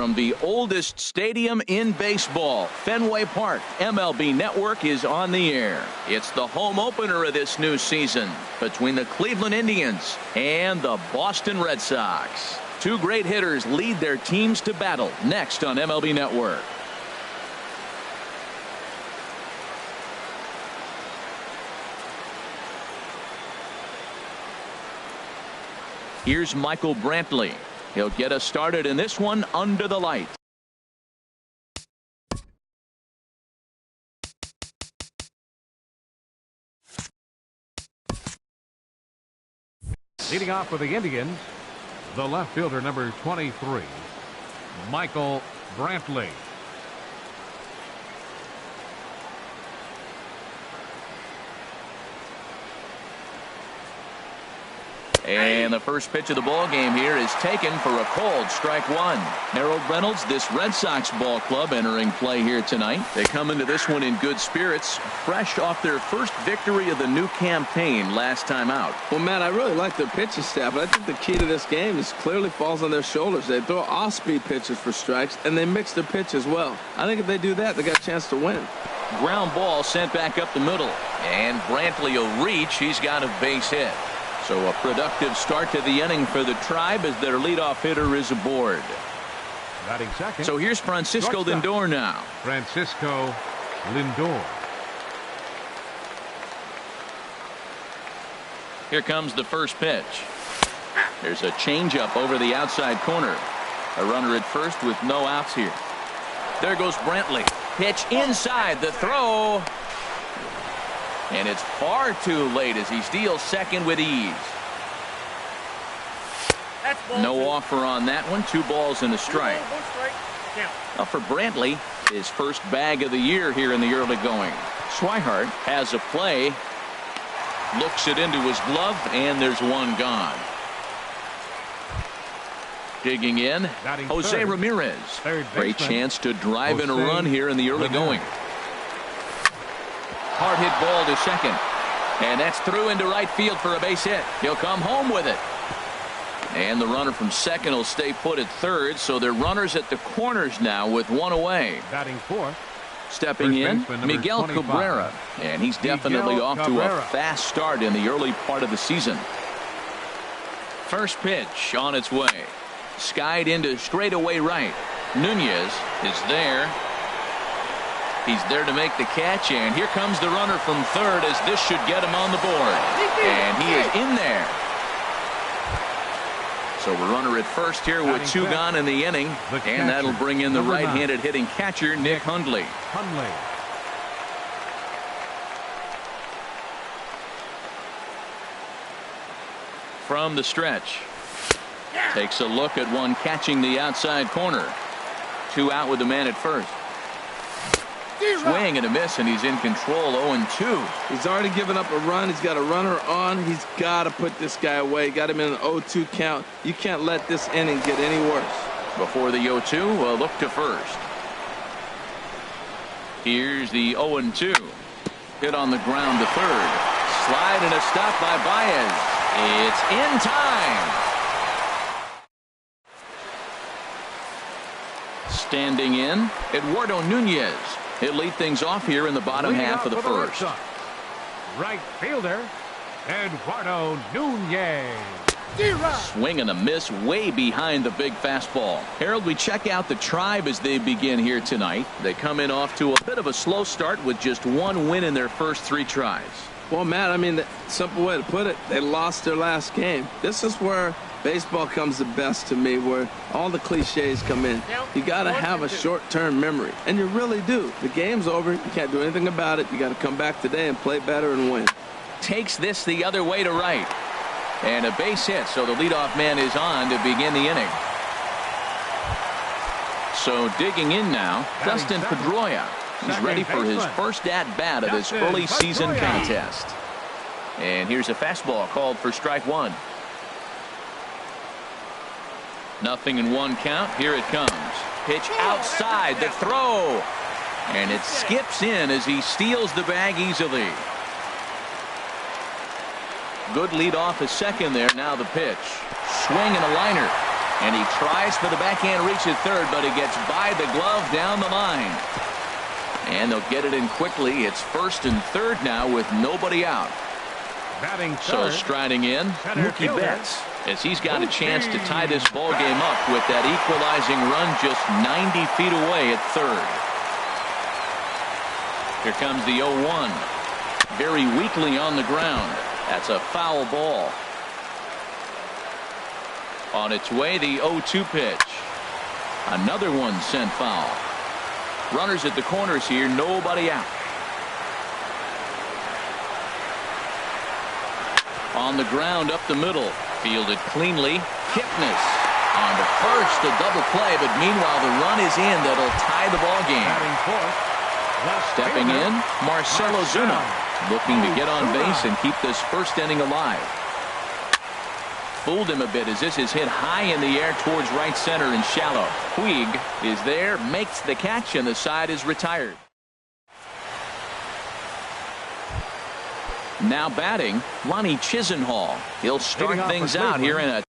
from the oldest stadium in baseball, Fenway Park. MLB Network is on the air. It's the home opener of this new season between the Cleveland Indians and the Boston Red Sox. Two great hitters lead their teams to battle next on MLB Network. Here's Michael Brantley. He'll get us started in this one under the light. Leading off for the Indians, the left fielder, number 23, Michael Brantley. And the first pitch of the ball game here is taken for a cold strike one. Harold Reynolds, this Red Sox ball club entering play here tonight. They come into this one in good spirits, fresh off their first victory of the new campaign last time out. Well, Matt, I really like their pitching staff, but I think the key to this game is clearly falls on their shoulders. They throw off-speed pitches for strikes, and they mix their pitch as well. I think if they do that, they got a chance to win. Ground ball sent back up the middle, and Brantley will reach. He's got a base hit. So a productive start to the inning for the Tribe as their leadoff hitter is aboard. Batting second. So here's Francisco Lindor now. Francisco Lindor. Here comes the first pitch. There's a changeup over the outside corner. A runner at first with no outs here. There goes Brantley. Pitch inside, the throw. And it's far too late as he steals second with ease. No offer on that one. 2 balls and a strike. Now for Brantley, his first bag of the year here in the early going. Swihart has a play. Looks it into his glove, and there's one gone. Digging in, Jose Ramirez. Great chance to drive in a run here in the early going. Hard hit ball to second. And that's through into right field for a base hit. He'll come home with it. And the runner from second will stay put at third. So they're runners at the corners now with one away. Batting fourth. Stepping in, Miguel Cabrera. And he's definitely off to a fast start in the early part of the season. First pitch on its way. Skied into straightaway right. Nunez is there. He's there to make the catch, and here comes the runner from third as this should get him on the board. And he is in there. So a runner at first here with 2 gone in the inning, and that'll bring in the right-handed hitting catcher, Nick Hundley. From the stretch. Takes a look at one catching the outside corner. 2 out with the man at first. Swing and a miss, and he's in control. 0-2. He's already given up a run. He's got a runner on. He's got to put this guy away. Got him in an 0-2 count. You can't let this inning get any worse. Before the 0-2, look to first. Here's the 0-2. Hit on the ground to third. Slide and a stop by Baez. It's in time. Standing in, Eduardo Nunez. He'll lead things off here in the bottom half of the first. Right fielder, Eduardo Nunez. Swing and a miss way behind the big fastball. Harold, we check out the Tribe as they begin here tonight. They come in off to a bit of a slow start with just 1 win in their first 3 tries. Well, Matt, I mean, the simple way to put it, they lost their last game. This is where baseball comes the best to me, where all the cliches come in. You got to have a short-term memory, and you really do. The game's over. You can't do anything about it. You got to come back today and play better and win. Takes this the other way to right. And a base hit, so the leadoff man is on to begin the inning. So digging in now, Dustin Pedroia. He's ready for his first at-bat of this early season contest. And here's a fastball called for strike 1. 0-1 count. Here it comes. Pitch outside, the throw. And it skips in as he steals the bag easily. Good lead off his second there. Now the pitch. Swing and a liner. And he tries for the backhand reach at third, but he gets by the glove down the line. And they'll get it in quickly. It's first and third now with nobody out. Batting So third, striding in, center Mookie fielder, Betts, as he's got a chance to tie this ball game up with that equalizing run just 90 feet away at third. Here comes the 0-1. Very weakly on the ground. That's a foul ball. On its way, the 0-2 pitch. Another one sent foul. Runners at the corners here, nobody out. On the ground up the middle, fielded cleanly. Kipnis on the first, a double play, but meanwhile the run is in that'll tie the ball game. batting fourth, left Stepping fielder, in, Marcell Ozuna, looking to get on base and keep this first inning alive. Fooled him a bit as this is hit high in the air towards right center and shallow. Puig is there, makes the catch, and the side is retired. Now batting, Lonnie Chisenhall. He'll start Leading off things for out here Cleveland. in a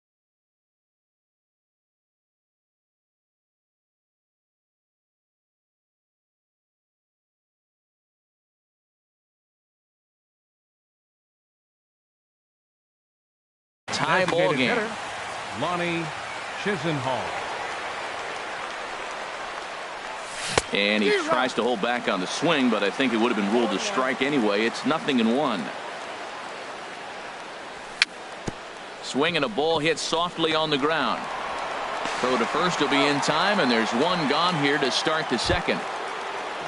tie ball designated game. hitter, Lonnie Chisenhall. And he tries to hold back on the swing, but I think it would have been ruled a strike anyway. It's 0-1. Swing and a ball hit softly on the ground. Throw to first will be in time, and there's one gone here to start the second.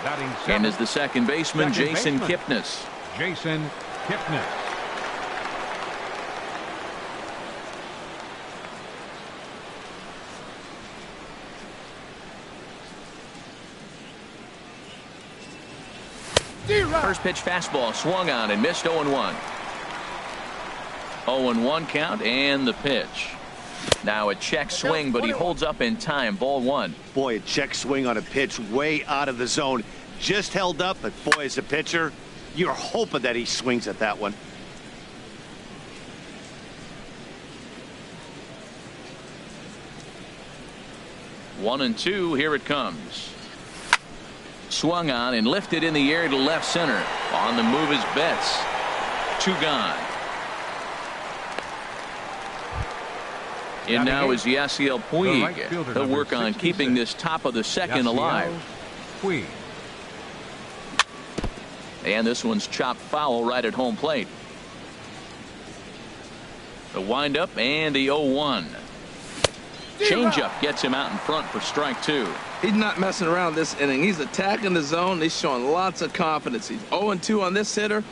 Batting And seventh, is the second baseman, Second Jason baseman. Kipnis. Jason Kipnis. First pitch fastball swung on and missed. 0-1. 0-1 count and the pitch. Now a check swing, but he holds up in time. Ball one. Boy, a check swing on a pitch way out of the zone. Just held up, but boy, as a pitcher, you're hoping that he swings at that one. One and two. Here it comes. Swung on and lifted in the air to left center. On the move is Betts. Two gone. In now is Yasiel right fielder, Puig. He'll number work on 66. keeping this top of the second alive. Puig. And this one's chopped foul right at home plate. The windup and the 0-1. Changeup gets him out in front for strike two. He's not messing around this inning. He's attacking the zone. He's showing lots of confidence. He's 0-2 on this hitter.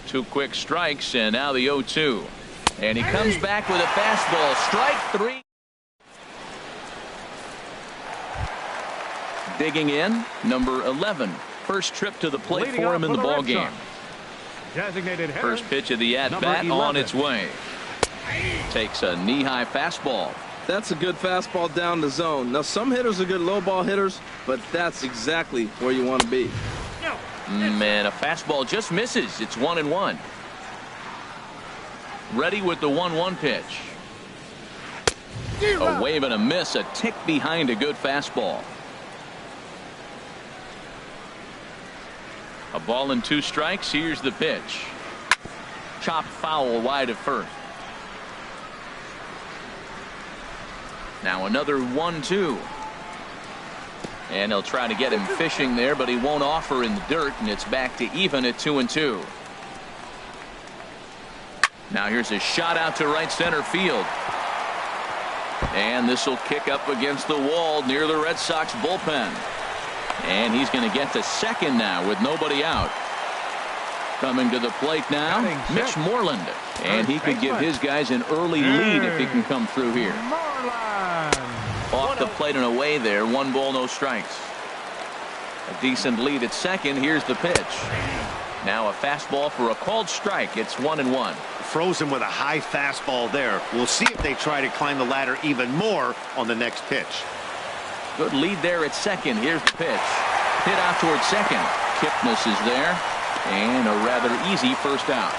Two quick strikes, and now the 0-2. And he comes back with a fastball. Strike three. Digging in, number 11. First trip to the plate Leading for off him in for the the ball Red game. Sox. Designated hitter, First pitch of the number at-bat 11. on its way. Takes a knee-high fastball. That's a good fastball down the zone. Now, some hitters are good low ball hitters, but that's exactly where you want to be. Man, a fastball just misses. It's 1-1. Ready with the 1-1 pitch. A wave and a miss, a tick behind a good fastball. A ball and two strikes. Here's the pitch. Chopped foul wide of first. Now another 1-2. And he'll try to get him fishing there, but he won't offer in the dirt, and it's back to even at 2-2. Now here's a shot out to right center field. And this will kick up against the wall near the Red Sox bullpen. And he's going to get to second now with nobody out. Coming to the plate now, Mitch Moreland. And he could give his guys an early lead if he can come through here. Off the plate and away there. 1 ball, no strikes. A decent lead at second. Here's the pitch. Now a fastball for a called strike. It's 1-1. Frozen with a high fastball there. We'll see if they try to climb the ladder even more on the next pitch. Good lead there at second. Here's the pitch. Hit out towards second. Kipnis is there. And a rather easy first out.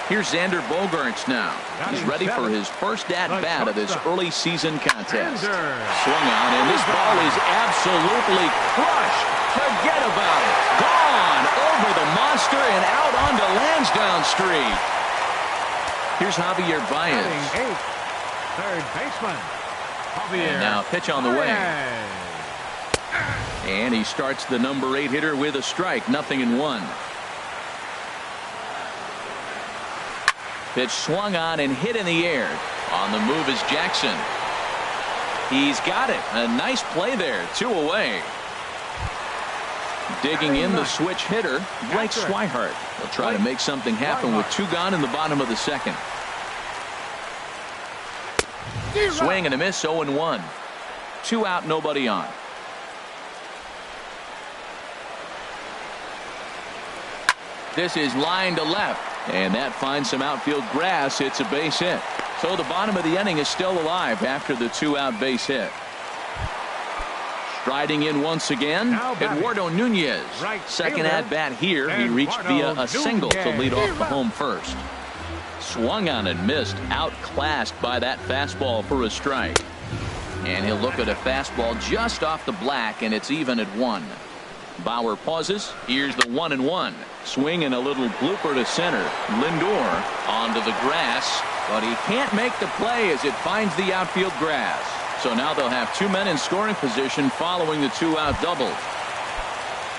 Here's Xander Bogaerts now. He's ready for his first at-bat of this early season contest. Swung on, and this ball is absolutely crushed. Forget about it. Gone over the monster and out onto Lansdowne Street. Here's Javier Baez. Third baseman. Javier. And now pitch on the way. And he starts the number 8 hitter with a strike. 0-1. Pitch swung on and hit in the air. On the move is Jackson. He's got it. A nice play there. 2 away. Digging in the switch hitter, Blake Swihart. He'll try to make something happen with 2 gone in the bottom of the second. Swing and a miss. 0-1. 2 out, nobody on. This is line to left. And that finds some outfield grass. It's a base hit. So the bottom of the inning is still alive after the 2-out base hit. Striding in once again, Eduardo Nunez. Second at bat here. He reached via a single to lead off the home first. Swung on and missed. Outclassed by that fastball for a strike. And he'll look at a fastball just off the black, and it's even at 1. Bauer pauses. Here's the 1-1. Swing and a little blooper to center. Lindor onto the grass, but he can't make the play as it finds the outfield grass. So now they'll have 2 men in scoring position following the 2-out double.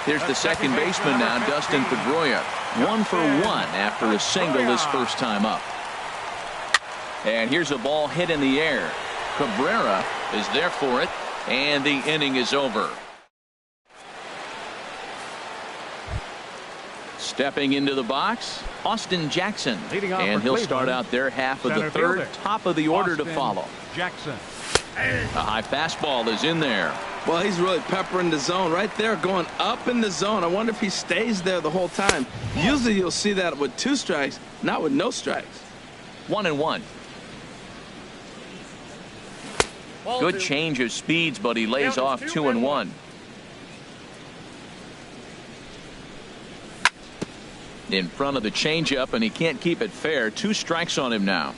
Here's the second baseman now, Dustin Pedroia. 1 for 1 after a single his first time up. And here's a ball hit in the air. Cabrera is there for it, and the inning is over. Stepping into the box, Austin Jackson. And he'll start out their half of the third. Top of the order to follow. Jackson. A high fastball is in there. Well, he's really peppering the zone right there, going up in the zone. I wonder if he stays there the whole time. Usually you'll see that with 2 strikes, not with no strikes. 1-1. Good change of speeds, but he lays off 2-1. In front of the changeup, and he can't keep it fair. 2 strikes on him now.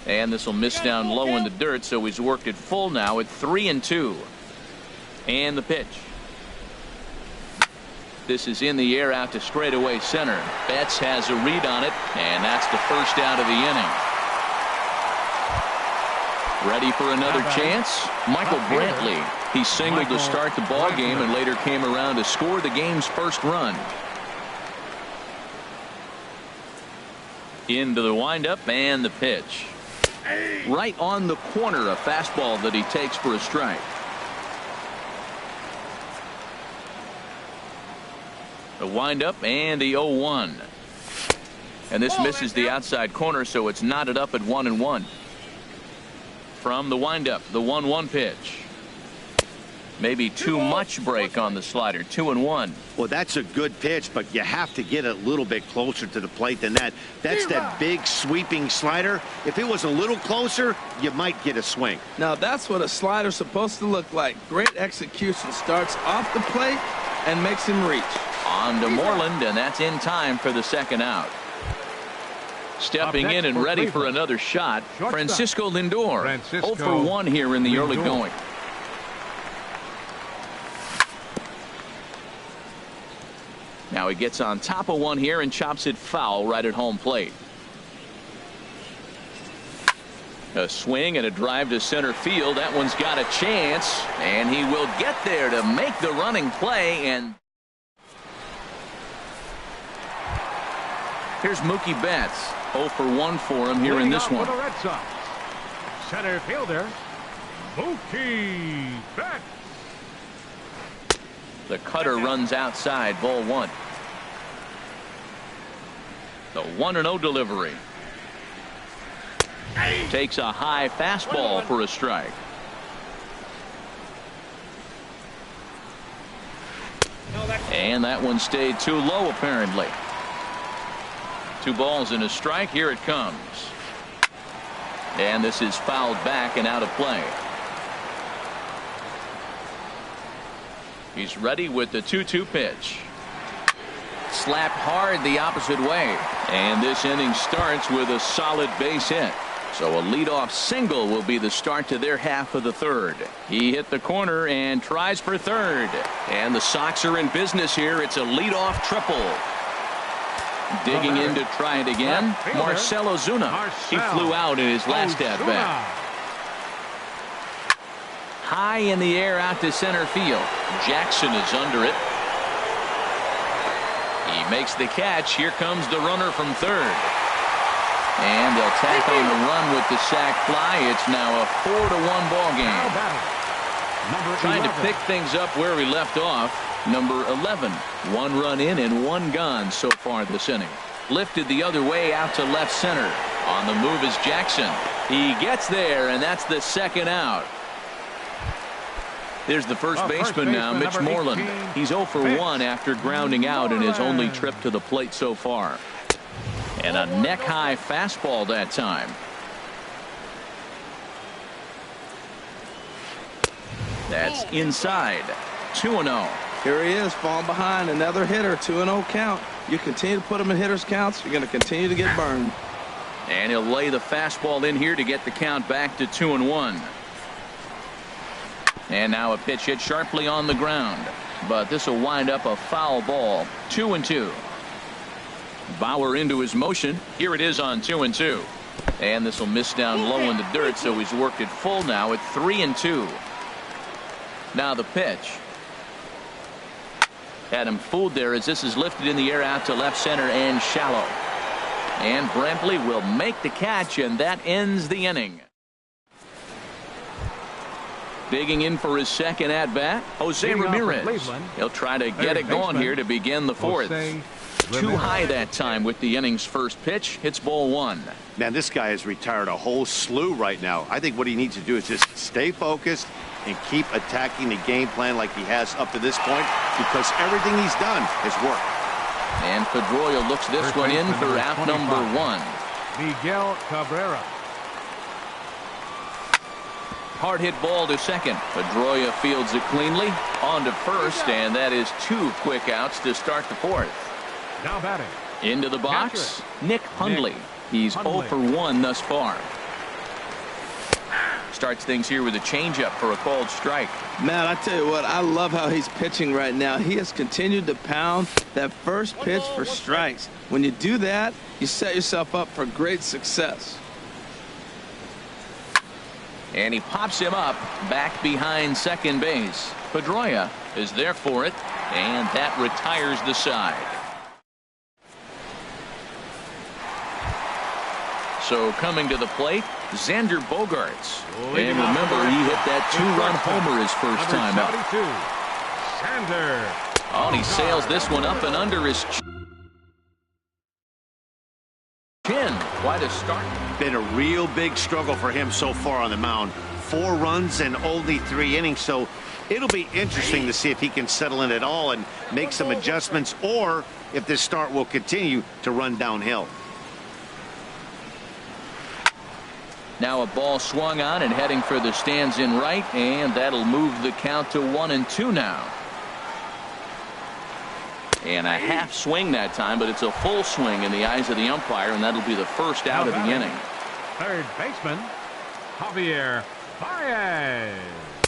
And this will miss down low in the dirt, so he's worked it full now at 3-2. And the pitch. This is in the air out to straightaway center. Betts has a read on it, and that's the first out of the inning. Ready for another chance? Michael Brantley. He singled to start the ball game and later came around to score the game's first run. Into the windup and the pitch. Right on the corner, a fastball that he takes for a strike. The windup and the 0-1. And this misses the outside corner, so it's knotted up at 1-1. From the windup, the 1-1 pitch. Maybe too much break on the slider. 2-1. Well, that's a good pitch, but you have to get a little bit closer to the plate than that. That's that big sweeping slider. If it was a little closer, you might get a swing. Now that's what a slider's supposed to look like. Great execution. Starts off the plate and makes him reach. On to Moreland, and that's in time for the second out. Stepping in and ready for another shot, Francisco Lindor. 0 for 1 here in the early going. Now he gets on top of one here and chops it foul right at home plate. A swing and a drive to center field. That one's got a chance, and he will get there to make the running play. And here's Mookie Betts. 0 for 1 for him here in this one. For the Red Sox, center fielder Mookie Betts. The cutter runs outside, ball 1. The 1-0 delivery. Takes a high fastball for a strike. And that one stayed too low, apparently. 2 balls and a strike. Here it comes. And this is fouled back and out of play. He's ready with the 2-2 pitch. Slapped hard the opposite way. And this inning starts with a solid base hit. So a leadoff single will be the start to their half of the third. He hit the corner and tries for third. And the Sox are in business here. It's a leadoff triple. Digging in to try it again, Marcell Ozuna. He flew out in his last at-bat. High in the air out to center field. Jackson is under it. He makes the catch. Here comes the runner from third. And they'll tack on the run with the sac fly. It's now a 4-1 ball game. Trying to pick things up where we left off. Number 11. 1 run in and 1 gone so far this inning. Lifted the other way out to left center. On the move is Jackson. He gets there, and that's the second out. There's the first baseman now, Mitch Moreland. He's 0 for 1 after grounding out in his only trip to the plate so far. And a neck-high fastball that time. That's inside. 2-0. Here he is, falling behind. Another hitter. 2-0 count. You continue to put him in hitters' counts, you're going to continue to get burned. And he'll lay the fastball in here to get the count back to 2-1. And now a pitch hit sharply on the ground. But this will wind up a foul ball. 2-2. Bauer into his motion. Here it is on 2-2. And this will miss down low in the dirt, so he's worked it full now at 3-2. Now the pitch. Had him fooled there as this is lifted in the air out to left center and shallow. And Brantley will make the catch, and that ends the inning. Digging in for his second at-bat, Jose Ramirez. He'll try to get it going here to begin the fourth. Too high that time with the inning's first pitch. Hits ball 1. Man, this guy has retired a whole slew right now. I think what he needs to do is just stay focused and keep attacking the game plan like he has up to this point, because everything he's done has worked. And Pedroia looks this one in for out number 1. Miguel Cabrera. Hard hit ball to second. Pedroia fields it cleanly. On to first, and that is 2 quick outs to start the fourth. Now batting. Into the box, Nick Hundley. He's 0 for 1 thus far. Starts things here with a changeup for a called strike. Man, I tell you what, I love how he's pitching right now. He has continued to pound that first pitch for strikes. When you do that, you set yourself up for great success. And he pops him up back behind second base. Pedroia is there for it, and that retires the side. So coming to the plate, Xander Bogaerts. And remember, he hit that 2-run homer his first time up. Xander. Oh, and he sails this one up and under his chin. Quite a start. Been a real big struggle for him so far on the mound. 4 runs and only 3 innings, so it'll be interesting to see if he can settle in at all and make some adjustments, or if this start will continue to run downhill. Now a ball swung on and heading for the stands in right, and that'll move the count to 1-2 now. And a half swing that time, but it's a full swing in the eyes of the umpire, and that'll be the first out of the inning. Third baseman, Javier Baez.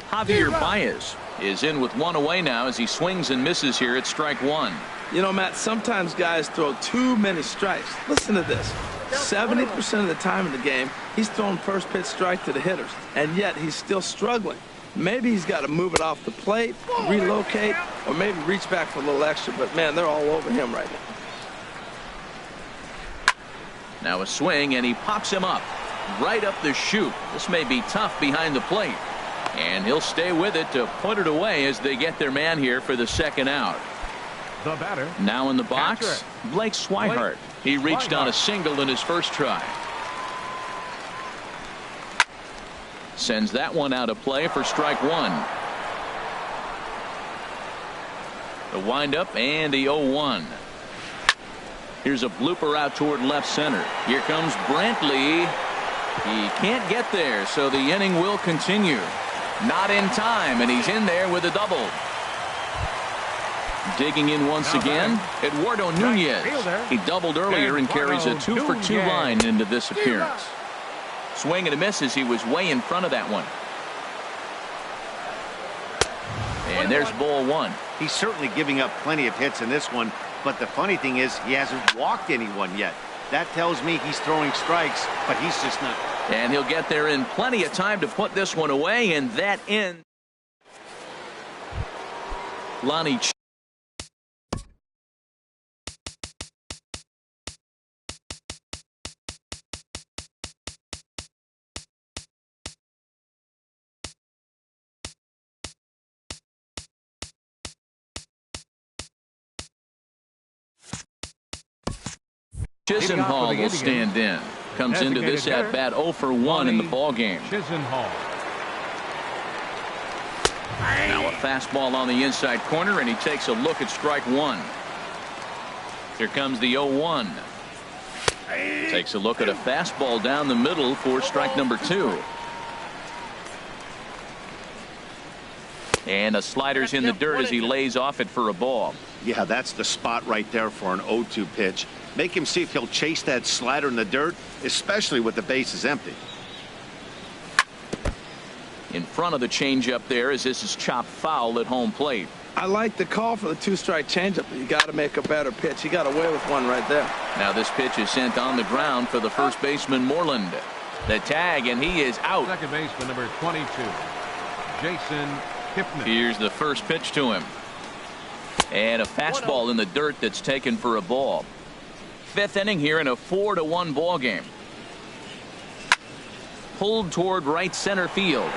Javier Baez is in with 1 away now as he swings and misses here at strike 1. You know, Matt, sometimes guys throw too many strikes. Listen to this. 70% of the time in the game, he's throwing first pitch strike to the hitters, and yet he's still struggling. Maybe he's got to move it off the plate, relocate, or maybe reach back for a little extra, but man, they're all over him right now. Now a swing, and he pops him up right up the chute. This may be tough behind the plate, and he'll stay with it to put it away as they get their man here for the second out. The batter. Now in the box, Blake Swihart. He reached on a single in his first try. Sends that one out of play for strike one. The windup and the 0-1. Here's a blooper out toward left center. Here comes Brantley. He can't get there, so the inning will continue. Not in time, and he's in there with a double. Digging in once again, Eduardo Nunez. He doubled earlier and carries a 2-for-2 line into this appearance. Swing and a miss as he was way in front of that one. And there's ball one. He's certainly giving up plenty of hits in this one, but the funny thing is he hasn't walked anyone yet. That tells me he's throwing strikes, but he's just not. And he'll get there in plenty of time to put this one away, and that ends. Lonnie Chisenhall will stand in. Comes into this at bat 0-for-1 in the ball game. Chisenhall. Now a fastball on the inside corner, and he takes a look at strike one. Here comes the 0-1. Takes a look at a fastball down the middle for strike number two. And a slider's in the dirt as he lays off it for a ball. Yeah, that's the spot right there for an 0-2 pitch. Make him see if he'll chase that slider in the dirt, especially with the bases empty. In front of the changeup there as this is chopped foul at home plate. I like the call for the two-strike changeup, but you got to make a better pitch. He got away with one right there. Now this pitch is sent on the ground for the first baseman Moreland. The tag, and he is out. Second baseman number 22, Jason Kipnis. Here's the first pitch to him. And a fastball in the dirt that's taken for a ball. Fifth inning here in a 4-1 ball game. Pulled toward right center field.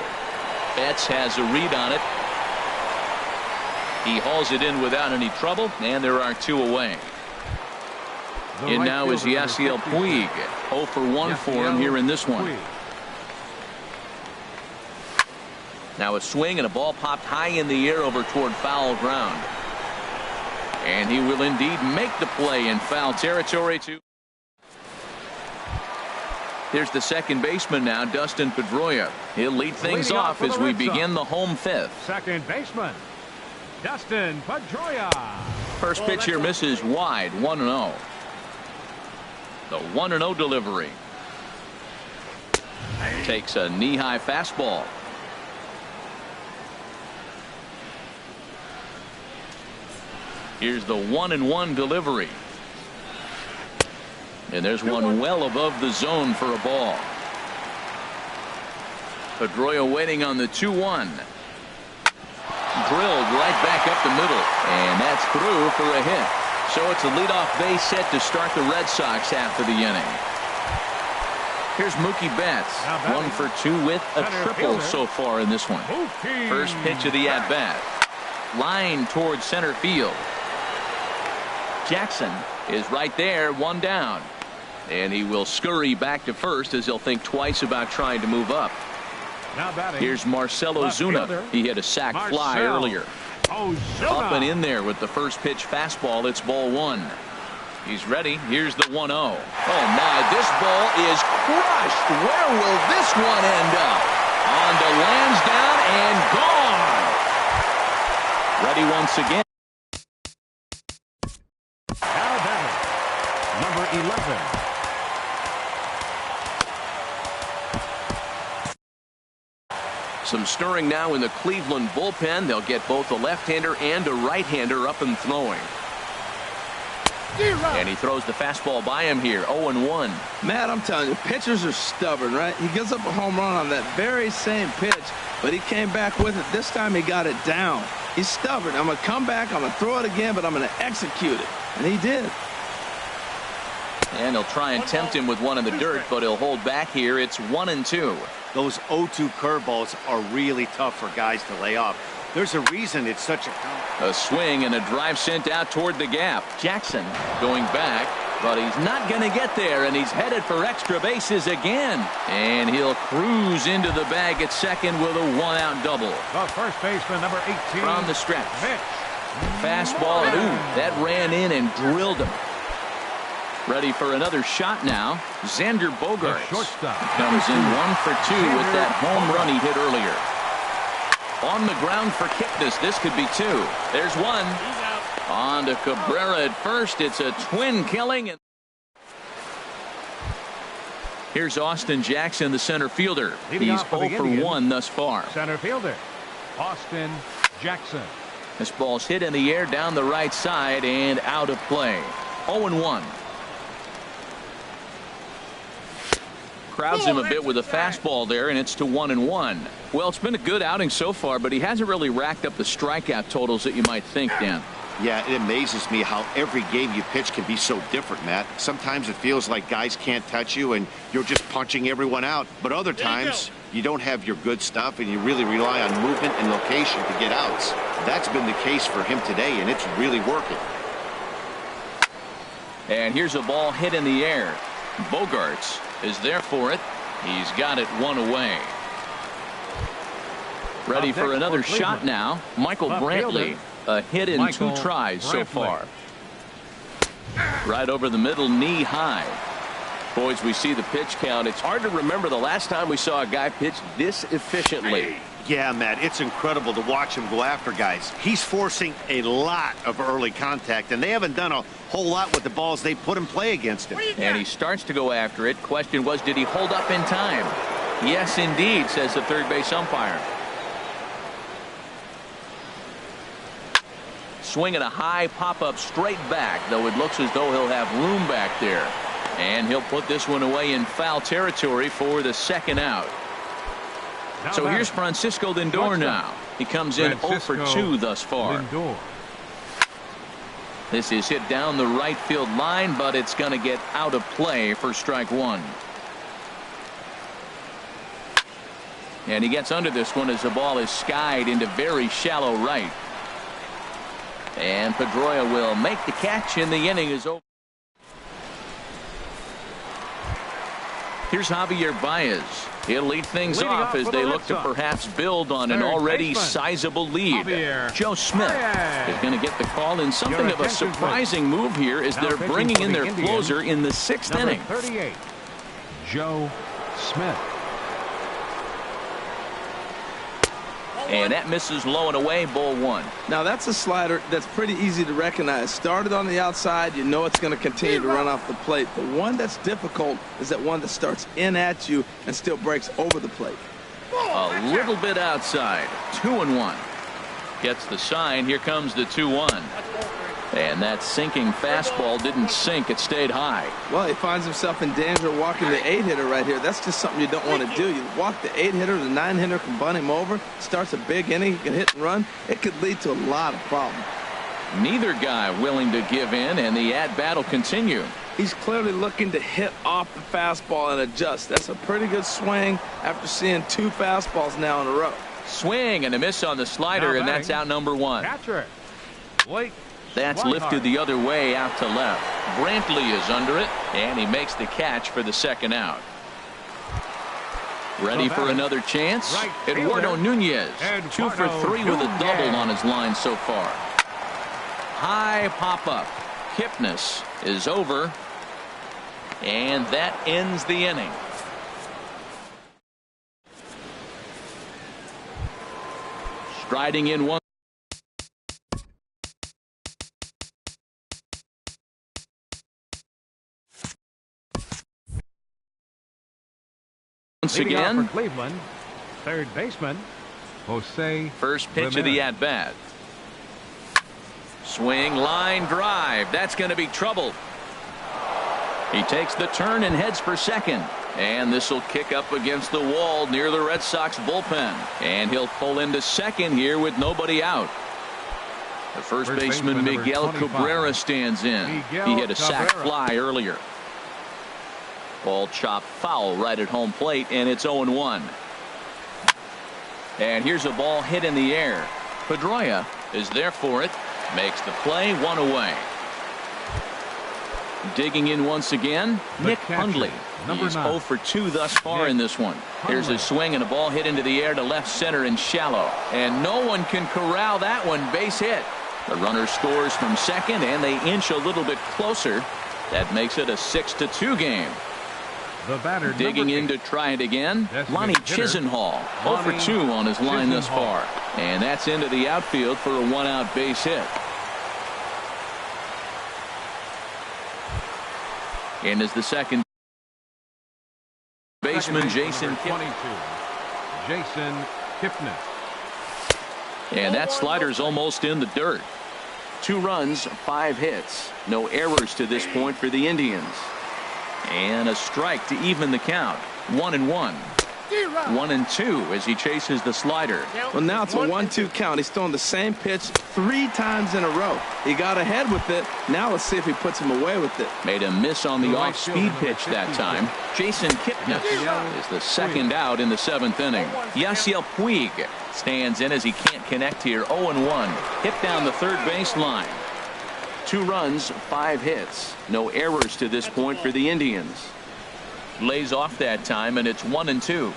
Betts has a read on it. He hauls it in without any trouble, and there are two away. And now is Yasiel Puig. 0-for-1 for him here in this one. Now a swing and a ball popped high in the air over toward foul ground. And he will indeed make the play in foul territory too. Here's the second baseman now, Dustin Pedroia. He'll lead things off as we begin the home fifth. Second baseman, Dustin Pedroia. First pitch here misses wide, 1-0. The 1-0 delivery. Takes a knee-high fastball. Here's the 1-1 delivery. And there's one well above the zone for a ball. Pedroia waiting on the 2-1. Drilled right back up the middle. And that's through for a hit. So it's a leadoff base hit to start the Red Sox after the inning. Here's Mookie Betts. 1 for 2 with a triple so far in this one. First pitch of the at-bat. Line towards center field. Jackson is right there, one down. And he will scurry back to first as he'll think twice about trying to move up. Here's Marcell Ozuna. He had a sac fly earlier. Up and in there with the first pitch fastball. It's ball one. He's ready. Here's the 1-0. Oh my, this ball is crushed. Where will this one end up? On to Lansdowne and gone. Ready once again. Now batting, number 11. Some stirring now in the Cleveland bullpen. They'll get both a left-hander and a right-hander up and throwing. And he throws the fastball by him here. 0-1. Matt, I'm telling you, pitchers are stubborn, right? He gives up a home run on that very same pitch, but he came back with it. This time he got it down. He's stubborn. I'm going to come back, I'm going to throw it again, but I'm going to execute it. And he did. And he'll try and tempt him with one in the dirt, but he'll hold back here. It's 1-2. Those 0-2 curveballs are really tough for guys to lay off. There's a reason it's such a swing and a drive sent out toward the gap. Jackson going back. But he's not going to get there, and he's headed for extra bases again. And he'll cruise into the bag at second with a one-out double. The first baseman, number 18. From the stretch. Mitch. Fastball, and ooh, that ran in and drilled him. Ready for another shot now. Xander Bogaerts comes in 1 for 2 with that home run he hit earlier. On the ground for Kipnis. This could be 2. There's 1. On to Cabrera at first. It's a twin killing. Here's Austin Jackson, the center fielder. He's 0 for 1 thus far. Center fielder, Austin Jackson. This ball's hit in the air down the right side and out of play. 0-1. Crowds him a bit with a fastball there, and it's to 1-1. Well, it's been a good outing so far, but he hasn't really racked up the strikeout totals that you might think, Dan. Yeah, it amazes me how every game you pitch can be so different, Matt. Sometimes it feels like guys can't touch you and you're just punching everyone out. But other times you don't have your good stuff and you really rely on movement and location to get outs. That's been the case for him today, and it's really working. And here's a ball hit in the air. Bogaerts is there for it. He's got it 1 away. Ready for another shot now. Michael Brantley. A hit in 2 tries so far. Right over the middle, knee high. Boys, we see the pitch count. It's hard to remember the last time we saw a guy pitch this efficiently. Yeah, Matt, it's incredible to watch him go after guys. He's forcing a lot of early contact, and they haven't done a whole lot with the balls they put in play against him. And he starts to go after it. Question was, did he hold up in time? Yes, indeed, says the third base umpire. Swinging a high pop-up straight back, though it looks as though he'll have room back there. And he'll put this one away in foul territory for the second out. So here's Francisco Lindor now. He comes in 0 for 2 thus far. This is hit down the right field line, but it's going to get out of play for strike 1. And he gets under this one as the ball is skied into very shallow right. And Pedroia will make the catch, and the inning is over. Here's Javier Baez. He'll lead things off as they look to perhaps build on an already sizable lead. Joe Smith is going to get the call in something of a surprising move here as they're bringing in their closer in the 6th inning. 38, Joe Smith. And that misses low and away, ball 1. Now that's a slider that's pretty easy to recognize. Started on the outside, you know it's going to continue to run off the plate. The one that's difficult is that one that starts in at you and still breaks over the plate. A little bit outside. 2-1. Gets the sign. Here comes the 2-1. And that sinking fastball didn't sink. It stayed high. Well, he finds himself in danger walking the 8-hitter right here. That's just something you don't want to do. You walk the 8-hitter, the 9-hitter can bunt him over. Starts a big inning. He can hit and run. It could lead to a lot of problems. Neither guy willing to give in, and the at-bat will continue. He's clearly looking to hit off the fastball and adjust. That's a pretty good swing after seeing 2 fastballs now in a row. Swing and a miss on the slider, and that's out number 1. Catcher, Blake. That's lifted the other way out to left. Brantley is under it, and he makes the catch for the 2nd out. Ready for another chance? Eduardo Nunez, 2 for 3 with a double on his line so far. High pop-up. Kipnis is over, and that ends the inning. Striding in once again. For Cleveland, third baseman, Jose. First pitch of the at-bat. Swing, line drive. That's going to be trouble. He takes the turn and heads for second. And this will kick up against the wall near the Red Sox bullpen. And he'll pull into second here with nobody out. The first baseman, Miguel Cabrera, stands in. He hit a sac fly earlier. Ball chopped foul right at home plate, and it's 0-1. And here's a ball hit in the air. Pedroia is there for it. Makes the play, 1 away. Digging in once again, Nick Hundley. He's 0 for 2 thus far in this one. Here's a swing and a ball hit into the air to left center and shallow. And no one can corral that one. Base hit. The runner scores from second, and they inch a little bit closer. That makes it a 6-2 game. The batter, digging in to try it again, Lonnie Chisenhall. 0 for 2 on his line thus far. And that's into the outfield for a 1-out base hit. And is the second baseman, Jason Kipnis. Jason Kipnis. And that slider's almost in the dirt. 2 runs, 5 hits. No errors to this point for the Indians. And a strike to even the count. 1-1. 1-2 as he chases the slider. Well, now it's a 1-2 count. He's throwing the same pitch 3 times in a row. He got ahead with it. Now let's see if he puts him away with it. Made a miss on the off-speed pitch that time. Jason Kipnis is the second out in the 7th inning. Yasiel Puig stands in as he can't connect here. 0-1. Hit down the third base line. 2 runs, 5 hits. No errors to this point for the Indians. Lays off that time, and it's 1-2.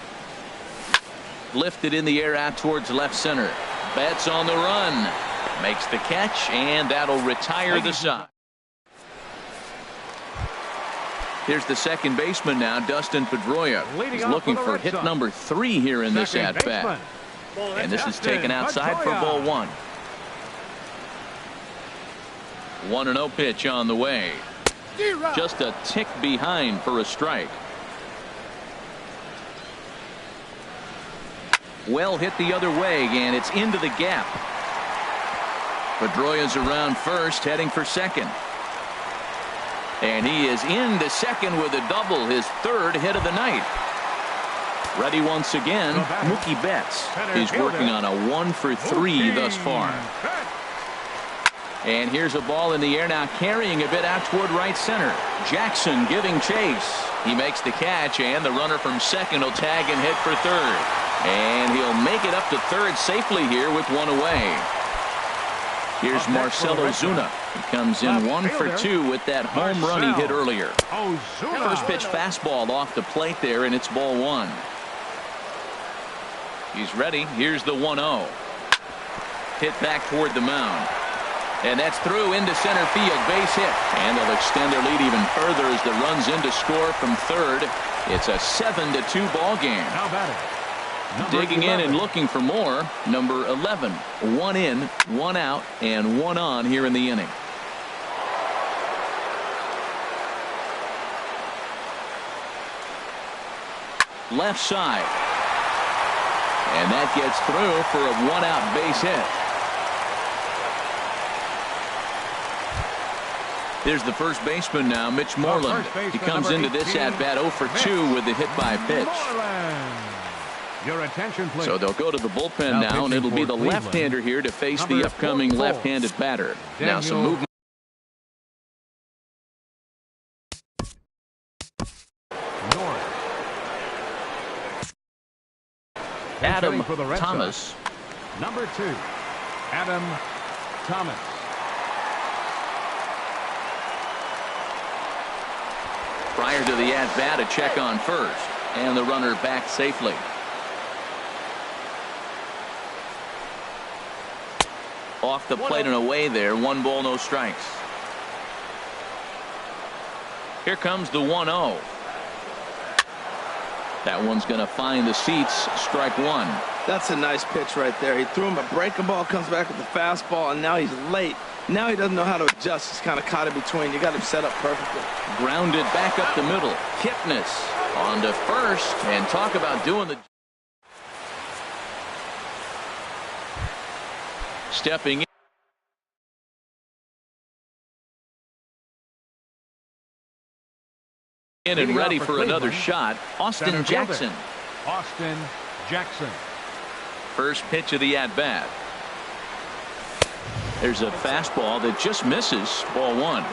Lifted in the air out towards left center. Betts on the run. Makes the catch, and that'll retire the side. Here's the second baseman now, Dustin Pedroia. He's looking for hit number 3 here in this at-bat. And this is taken outside for ball 1. 1-0 pitch on the way. Just a tick behind for a strike. Well hit the other way, and it's into the gap. Pedroia's around first, heading for second. And he is into second with a double, his 3rd hit of the night. Ready once again, Mookie Betts. He's working on a 1 for 3 thus far. And here's a ball in the air now, carrying a bit out toward right center. Jackson giving chase. He makes the catch, and the runner from second will tag and hit for third. And he'll make it up to third safely here with 1 away. Here's Marcell Ozuna. He comes in 1 for 2 with that home run he hit earlier. First pitch fastball off the plate there, and it's ball 1. He's ready. Here's the 1-0. Hit back toward the mound. And that's through into center field, base hit. And they'll extend their lead even further as the runs in to score from third. It's a 7-2 ball game. How about it? Digging in and looking for more, number 11. 1 in, 1 out, and 1 on here in the inning. Left side. And that gets through for a 1-out base hit. There's the first baseman now, Mitch Moreland. He comes into this at-bat 0 for 2 with the hit by pitch. Your attention, please. So they'll go to the bullpen now, and it'll be the left-hander here to face the upcoming left-handed batter. Now some movement. Adam Thomas. Number 2, Adam Thomas. Prior to the at-bat, a check on first, and the runner back safely. Off the plate and away there. 1 ball, no strikes. Here comes the 1-0. That one's going to find the seats. Strike 1. That's a nice pitch right there. He threw him a breaking ball, comes back with the fastball, and now he's late. Now he doesn't know how to adjust. He's kind of caught in between. You got him set up perfectly. Grounded back up the middle. Kipnis on to first, and talk about doing the stepping in and ready for another shot. Austin Jackson. Austin Jackson. First pitch of the at-bat. There's a fastball that just misses. Ball 1.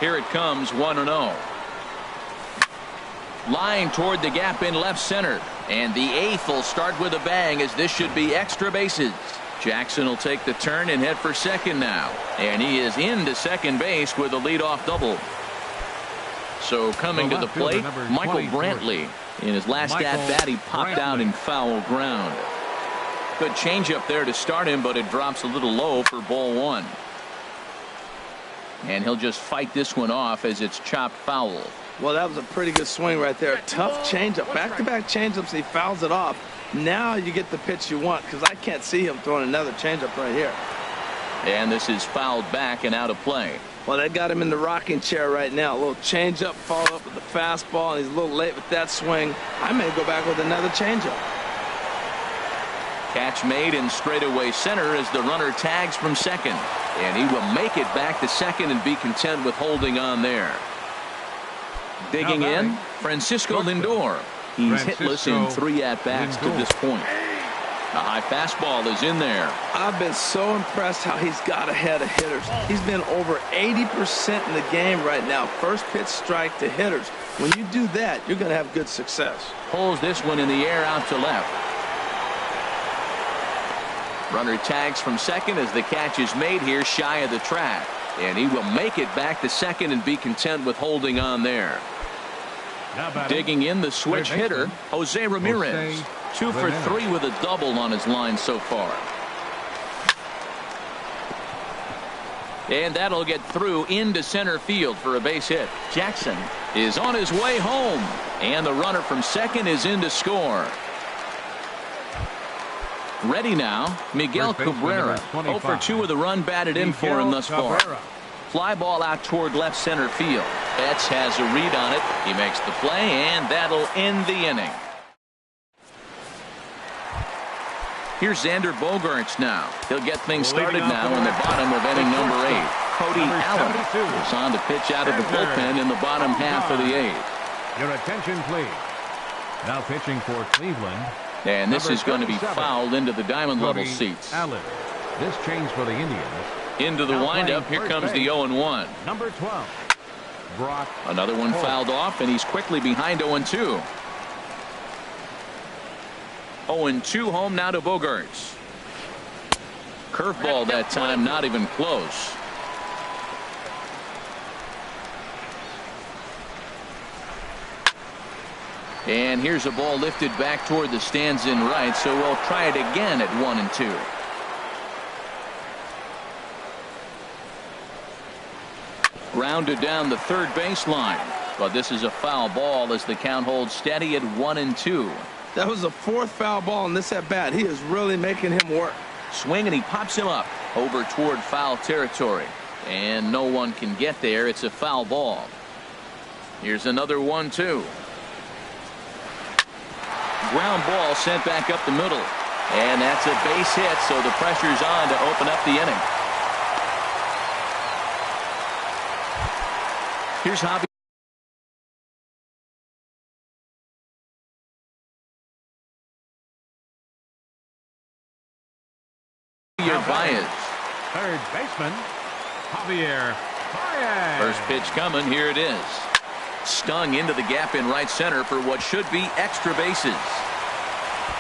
Here it comes. 1-0. Line toward the gap in left center, and the 8th will start with a bang, as this should be extra bases. Jackson will take the turn and head for second now. And he is into second base with a leadoff double. So coming to the plate, Michael Brantley. In his last at-bat, he popped out in foul ground. Good changeup there to start him, but it drops a little low for ball one. And he'll just fight this one off as it's chopped foul. Well, that was a pretty good swing right there. Tough changeup. Back-to-back changeups, he fouls it off. Now you get the pitch you want, because I can't see him throwing another changeup right here. And this is fouled back and out of play. Well, that got him in the rocking chair right now. A little changeup, followed up with the fastball, and he's a little late with that swing. I may go back with another changeup. Catch made in straightaway center as the runner tags from second. And he will make it back to second and be content with holding on there. Digging in, Francisco Lindor. He's hitless in 3 at-bats to this point. A high fastball is in there. I've been so impressed how he's got ahead of hitters. He's been over 80% in the game right now. First pitch strike to hitters. When you do that, you're going to have good success. Pulls this one in the air out to left. Runner tags from second as the catch is made here shy of the track. And he will make it back to second and be content with holding on there. Digging in, the switch hitter, Jose Ramirez. 2 for 3 with a double on his line so far. And that'll get through into center field for a base hit. Jackson is on his way home. And the runner from second is in to score. Ready now, Miguel Cabrera. 0 for 2 with a run batted in for him thus far. Fly ball out toward left center field. Betts has a read on it. He makes the play, and that'll end the inning. Here's Xander Bogaerts now. He'll get things started now in the bottom of inning number 8. Cody Allen is on to pitch out of the bullpen in the bottom half of the 8th. Your attention, please. Now pitching for Cleveland. And this is going to be fouled into the diamond level seats. Allen. This change for the Indians. Into the windup. Here comes the 0-1. Number 12. Brock. Another one fouled off, and he's quickly behind 0-2. 0-2 home now to Bogaerts. Curveball that time, not even close. And here's a ball lifted back toward the stands in right, so we'll try it again at 1-2. Grounded down the third baseline, but this is a foul ball as the count holds steady at 1-2. That was the 4th foul ball in this at bat. He is really making him work. Swing, and he pops him up over toward foul territory, and no one can get there. It's a foul ball. Here's another 1-2. Ground ball sent back up the middle, and that's a base hit, so the pressure's on to open up the inning. Here's Javier Baez. Third baseman, Javier Baez. First pitch coming. Here it is. Stung into the gap in right center for what should be extra bases.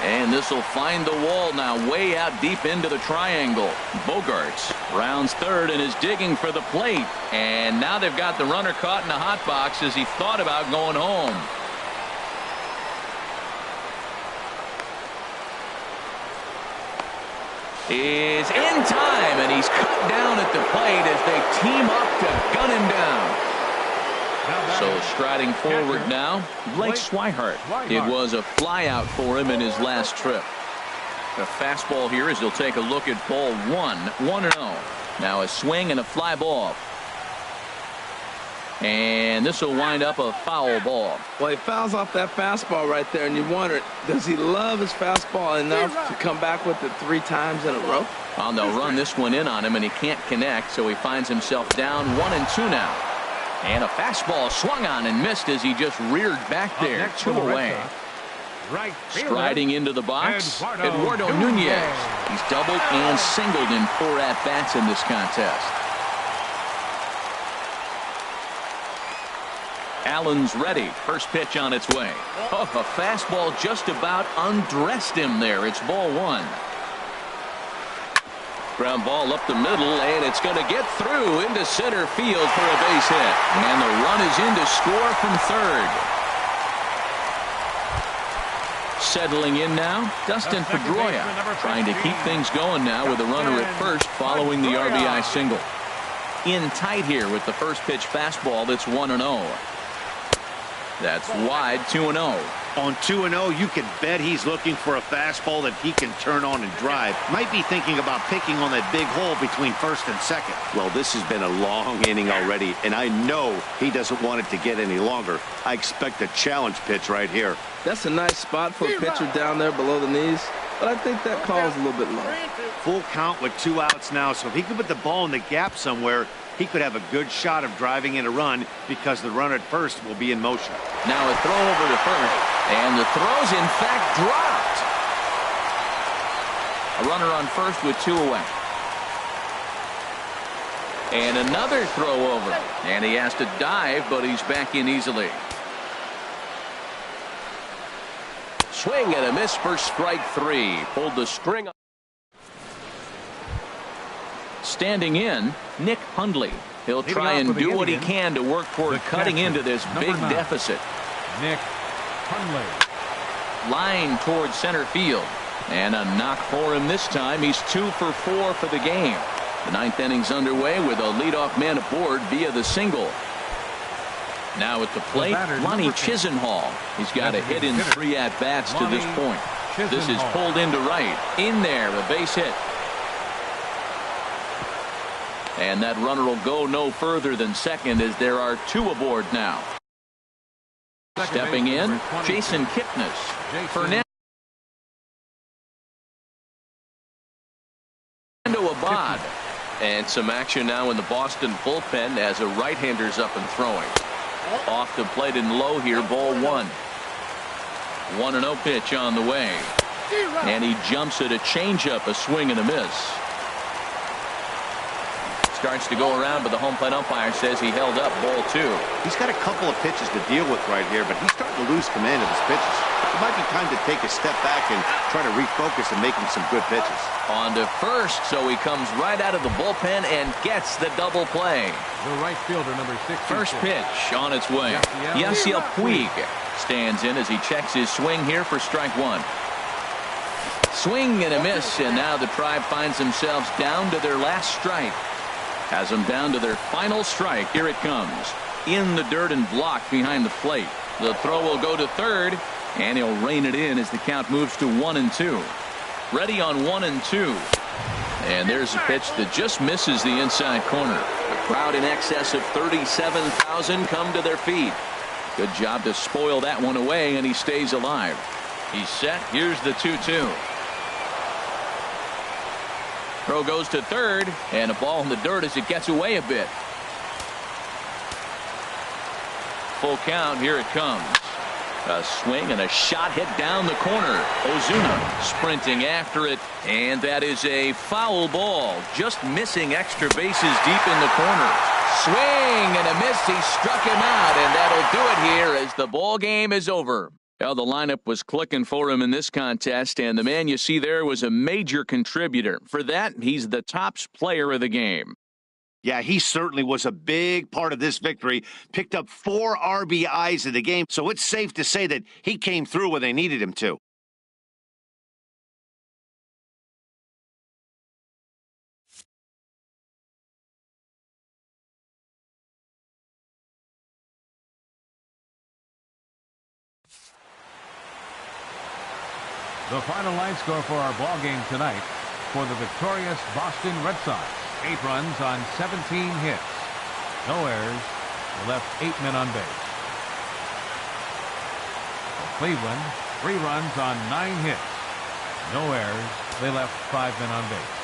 And this will find the wall now, way out deep into the triangle. Bogaerts rounds third and is digging for the plate. And now they've got the runner caught in a hot box as he thought about going home. Is in time, and he's cut down at the plate as they team up to gun him down. So striding forward now, Blake Swihart. It was a flyout for him in his last trip. A fastball here as he'll take a look at ball 1-0. Now a swing and a fly ball. And this will wind up a foul ball. Well, he fouls off that fastball right there, and you wonder, does he love his fastball enough to come back with it 3 times in a row? Well, they'll run this one in on him, and he can't connect, so he finds himself down 1-2 now. And a fastball swung on and missed as he just reared back there. 2 away. Right. Striding into the box, Eduardo Nunez. He's doubled and singled in 4 at-bats in this contest. Allen's ready. First pitch on its way. Oh, a fastball just about undressed him there. It's ball 1. Ground ball up the middle, and it's going to get through into center field for a base hit. And the run is in to score from third. Settling in now, Dustin Pedroia, trying to keep things going now with a runner at first following the RBI single. In tight here with the first pitch fastball that's 1-0. That's wide, 2-0. On 2-0, you can bet he's looking for a fastball that he can turn on and drive. Might be thinking about picking on that big hole between first and second. Well, this has been a long inning already, and I know he doesn't want it to get any longer. I expect a challenge pitch right here. That's a nice spot for a pitcher down there below the knees, but I think that call's a little bit low. Full count with 2 outs now, so if he could put the ball in the gap somewhere, he could have a good shot of driving in a run because the runner at first will be in motion. Now a throw over to first, and the throw's in fact dropped. A runner on first with 2 away. And another throw over, and he has to dive, but he's back in easily. Swing and a miss for strike 3. Pulled the string. Standing in, Nick Hundley. He'll try and do what he can to work toward cutting into this big deficit. Nick Hundley. Line towards center field. And a knock for him this time. He's 2 for 4 for the game. The 9th inning's underway with a leadoff man aboard via the single. Now at the plate, Lonnie Chisenhall. He's got a hit in 3 at-bats to this point. This is pulled into right. In there, a base hit. And that runner will go no further than second as there are 2 aboard now. Stepping in, Jason Kipnis. Fernando Abad. And some action now in the Boston bullpen as a right-hander's up and throwing. Off the plate and low here, ball 1. 1-0 pitch on the way. And he jumps at a changeup, a swing and a miss. Starts to go around, but the home plate umpire says he held up, ball 2. He's got a couple of pitches to deal with right here, but he's starting to lose command of his pitches. It might be time to take a step back and try to refocus and make him some good pitches. On to first, so he comes right out of the bullpen and gets the double play. The right fielder, number 6. First pitch on its way. Yasiel Puig stands in as he checks his swing here for strike 1. Swing and a miss, and now the Tribe finds themselves down to their last strike. Has them down to their final strike. Here it comes. In the dirt and blocked behind the plate. The throw will go to third, and he'll rein it in as the count moves to 1-2. Ready on 1-2. And there's a pitch that just misses the inside corner. A crowd in excess of 37,000 come to their feet. Good job to spoil that one away, and he stays alive. He's set. Here's the 2-2. Throw goes to third, and a ball in the dirt as it gets away a bit. Full count, here it comes. A swing and a shot hit down the corner. Ozuna sprinting after it, and that is a foul ball. Just missing extra bases deep in the corner. Swing and a miss. He struck him out, and that'll do it here as the ball game is over. Well, the lineup was clicking for him in this contest, and the man you see there was a major contributor. For that, he's the top player of the game. Yeah, he certainly was a big part of this victory. Picked up 4 RBIs in the game, so it's safe to say that he came through when they needed him to. The final line score for our ball game tonight for the victorious Boston Red Sox. 8 runs on 17 hits. No errors. They left 8 men on base. For Cleveland, 3 runs on 9 hits. No errors. They left 5 men on base.